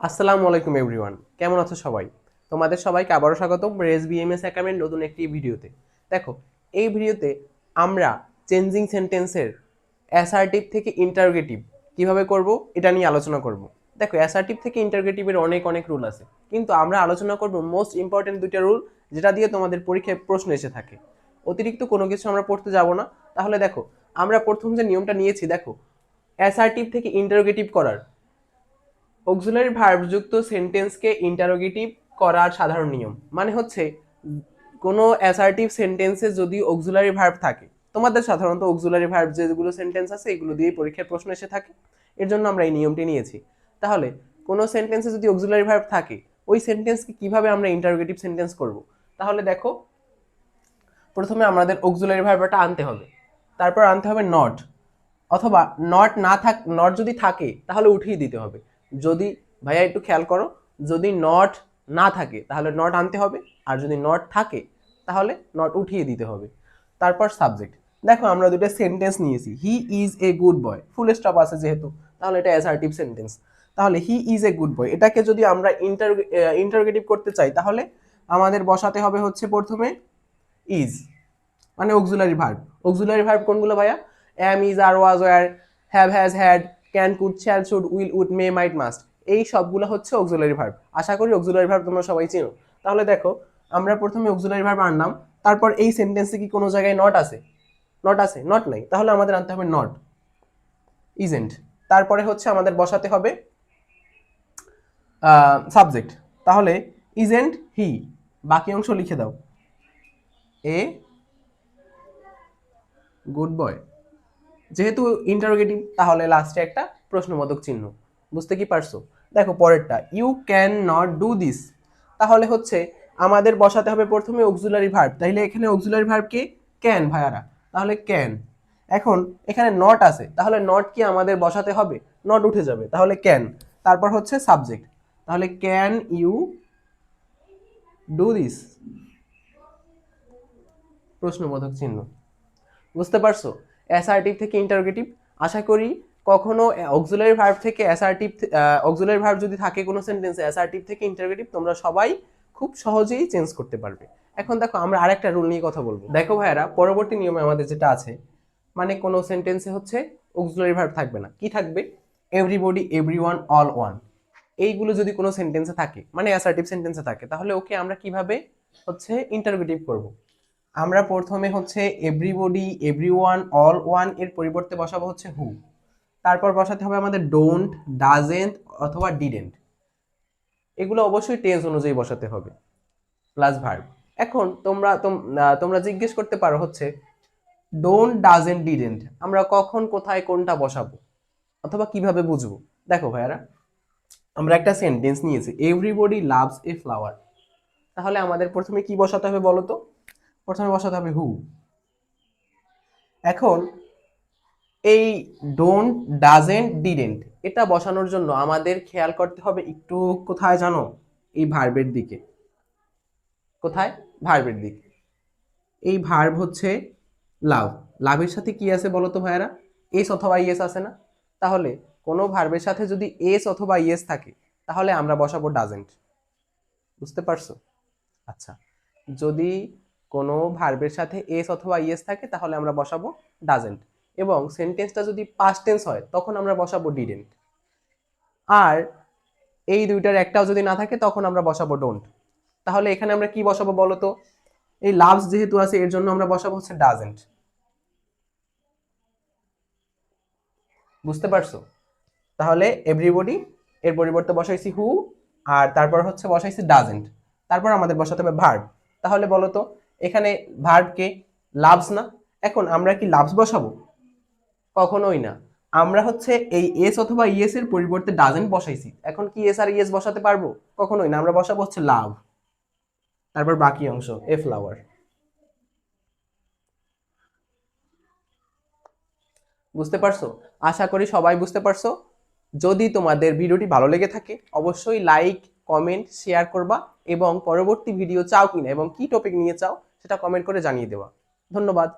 আসসালামু আলাইকুম এভরিওয়ান, কেমন আছো সবাই? তোমাদের সবাইকে আবারও স্বাগতম রেস বিএমএস একাডেমির নতুন একটি ভিডিওতে। দেখো, এই ভিডিওতে আমরা চেঞ্জিং সেন্টেন্সের অ্যাসার্টিভ থেকে ইন্টারোগেটিভ কিভাবে করব এটা নিয়ে আলোচনা করব। দেখো, অ্যাসার্টিভ থেকে ইন্টারোগেটিভের অনেক অনেক রুল আছে, কিন্তু আমরা আলোচনা করব মোস্ট ইম্পর্টেন্ট দুইটা রুল, যেটা দিয়ে তোমাদের পরীক্ষায় প্রশ্ন এসে থাকে। অতিরিক্ত কোনো কিছু আমরা পড়তে যাব না। তাহলে দেখো, আমরা প্রথম যে নিয়মটা নিয়েছি, দেখো অ্যাসার্টিভ থেকে ইন্টারোগেটিভ করার অক্সিলারি ভার্ব যুক্ত সেন্টেন্সকে ইন্টারোগেটিভ করার সাধারণ নিয়ম মানে হচ্ছে, কোনো অ্যাসার্টিভ সেন্টেন্সে যদি অক্সিলারি ভার্ব থাকে, তোমাদের সাধারণত অক্সিলারি ভার্ব যেগুলো সেন্টেন্স আছে এগুলো দিয়ে পরীক্ষার প্রশ্ন এসে থাকে, এর জন্য আমরা এই নিয়মটি নিয়েছি। তাহলে কোনো সেন্টেন্সে যদি অক্সিলারি ভার্ব থাকে, ওই সেন্টেন্সকে কিভাবে আমরা ইন্টারোগেটিভ সেন্টেন্স করব? তাহলে দেখো, প্রথমে আমাদের অক্সিলারি ভার্বটা আনতে হবে, তারপর আনতে হবে নট, অথবা নট যদি থাকে তাহলে উঠিয়ে দিতে হবে। যদি, ভাইয়া একটু খেয়াল করো, যদি নট না থাকে তাহলে নট আনতে হবে, আর যদি নট থাকে তাহলে নট উঠিয়ে দিতে হবে। তারপর সাবজেক্ট। দেখো, আমরা দুটো সেন্টেন্স নিয়েছি, he is a good boy, full stop আছে যেহেতু, তাহলে এটা অ্যাসার্টিভ সেন্টেন্স। তাহলে he is a good boy, এটাকে যদি আমরা ইন্টারোগেটিভ করতে চাই, তাহলে আমাদের বসাতে হবে হচ্ছে প্রথমে ইজ, মানে অক্সিলারি ভার্ব। অক্সিলারি ভার্ব কোনগুলো ভাইয়া? Am, is, are, was, were, have, has, had, can, could, shall, should, will, would, may, might, must, এই সবগুলো হচ্ছে অক্সিলারি ভার্ব। আশা করি অক্সিলারি ভার্ব তোমরা সবাই চেনো। তাহলে দেখো, আমরা প্রথমে অক্সিলারি ভার্ব আনলাম, তারপর এই সেন্টেন্সে কি কোনো জায়গায় নট আছে? নট আছে? নট নাই, তাহলে আমাদের আনতে হবে নট, ইজেন্ট। তারপরে হচ্ছে আমাদের বসাতে হবে সাবজেক্ট। তাহলে ইজেন্ট হি, বাকি অংশ লিখে দাও, এ গুড বয়। যেহেতু ইন্টারোগেটিভ, তাহলে লাস্টে একটা প্রশ্নবোধক চিহ্ন। বুঝতে কি পারছো? দেখো পরেরটা, you can not do this. তাহলে হচ্ছে আমাদের বসাতে হবে প্রথমে অক্সিলারি ভার্ব, তাইলে এখানে অক্সিলারি ভার্ব কি? ক্যান ভাইয়ারা, তাহলে ক্যান। এখন এখানে নট আছে, তাহলে নট কি আমাদের বসাতে হবে? নট উঠে যাবে, তাহলে ক্যান। তারপর হচ্ছে সাবজেক্ট, তাহলে ক্যান ইউ ডু দিস, প্রশ্নবোধক চিহ্ন। বুঝতে পারছো? অ্যাসার্টিভ থেকে ইন্টারোগেটিভ। আশা করি কখনো অক্সিলারি ভার্ব থেকে অ্যাসার্টিভ, অক্সিলারি ভার্ব যদি থাকে কোনো সেন্টেন্সে, অ্যাসার্টিভ থেকে ইন্টারোগেটিভ তোমরা সবাই খুব সহজেই চেঞ্জ করতে পারবে। এখন দেখো, আমরা আরেকটা রুল নিয়ে কথা বলবো। দেখো ভাইয়ারা, পরবর্তী নিয়মে আমাদের যেটা আছে, মানে কোনো সেন্টেন্সে হচ্ছে অক্সিলারি ভার্ব থাকবে না, কি থাকবে? Everybody, everyone, all one. এইগুলো যদি কোনো সেন্টেন্সে থাকে, মানে অ্যাসার্টিভ সেন্টেন্সে থাকে, তাহলে ওকে আমরা কিভাবে হচ্ছে ইন্টারোগেটিভ করব? আমরা প্রথমে হচ্ছে এভরিবডি, এভরিওয়ান, অল ওয়ান এর পরিবর্তে বসাবো হচ্ছে হু। তারপর বসাতে হবে আমাদের ডোন্ট, ডাজেন্ট অথবা ডিডেন্ট। এগুলো অবশ্যই টেন্স অনুযায়ী বসাতে হবে, প্লাস ভার্ব। এখন তোমরা জিজ্ঞেস করতে পারো হচ্ছে, ডোন্ট, ডাজেন্ট, ডিডেন্ট আমরা কখন কোথায় কোনটা বসাবো, অথবা কিভাবে বুঝবো? দেখো ভাইয়ারা, আমরা একটা সেন্টেন্স নিয়েছি, এভরিবডি লাভস এ ফ্লাওয়ার। তাহলে আমাদের প্রথমে কি বসাতে হবে বলো তো? প্রথমে বসাতে হবে হু। এখন এই ডোন্ট, ডাজেন্ট, ডিডেন্ট এটা বসানোর জন্য আমাদের খেয়াল করতে হবে একটু, কোথায় জানো? এই ভার্বের দিকে। কোথায়? ভার্বের দিকে। এই ভার্ব হচ্ছে লাভ। লাভের সাথে কি আছে বলো তো ভাইয়ারা? এস অথবা ইয়েস আছে না? তাহলে কোনো ভার্বের সাথে যদি এস অথবা ইয়েস থাকে, তাহলে আমরা বসাবো ডাজেন্ট। বুঝতে পারছো? আচ্ছা, যদি কোনো ভার্বের সাথে এস অথবা ইয়েস থাকে, তাহলে আমরা বসাবো ডাজেন্ট। এবং সেন্টেন্সটা যদি পাস্ট টেন্স হয়, তখন আমরা বসাবো ডিডেন্ট। আর এই দুইটার একটাও যদি না থাকে, তখন আমরা বসাবো ডোন্ট। তাহলে এখানে আমরা কি বসাবো বলো তো? এই লাভস যেহেতু আছে, এর জন্য আমরা বসাবো হচ্ছে ডাজেন্ট। বুঝতে পারছো? তাহলে এভরিবডি এর পরিবর্তে বসাইছি হু, আর তারপর হচ্ছে বসাইছি ডাজেন্ট। তারপর আমাদের বসাতে হবে ভার্ব। তাহলে বলো তো, এখানে ভার্ব কে? লাভস না? এখন আমরা কি লাভস বসাবো? কখনোই না। আমরা হচ্ছে এই এস অথবা ইএস এর পরিবর্তে ডাজেন্ট বসাইছি, এখন কি এস আর ইএস বসাতে পারবো? কখনোই না। আমরা বসাবো হচ্ছে লাভ, তারপর বাকি অংশ এ ফ্লাওয়ার। বুঝতে পারছো? আশা করি সবাই বুঝতে পারছো। যদি তোমাদের ভিডিওটি ভালো লেগে থাকে, অবশ্যই লাইক, কমেন্ট, শেয়ার করবা, এবং পরবর্তী ভিডিও চাও কিনা এবং কি টপিক নিয়ে চাও সেটা কমেন্ট করে জানিয়ে দেওয়া। ধন্যবাদ।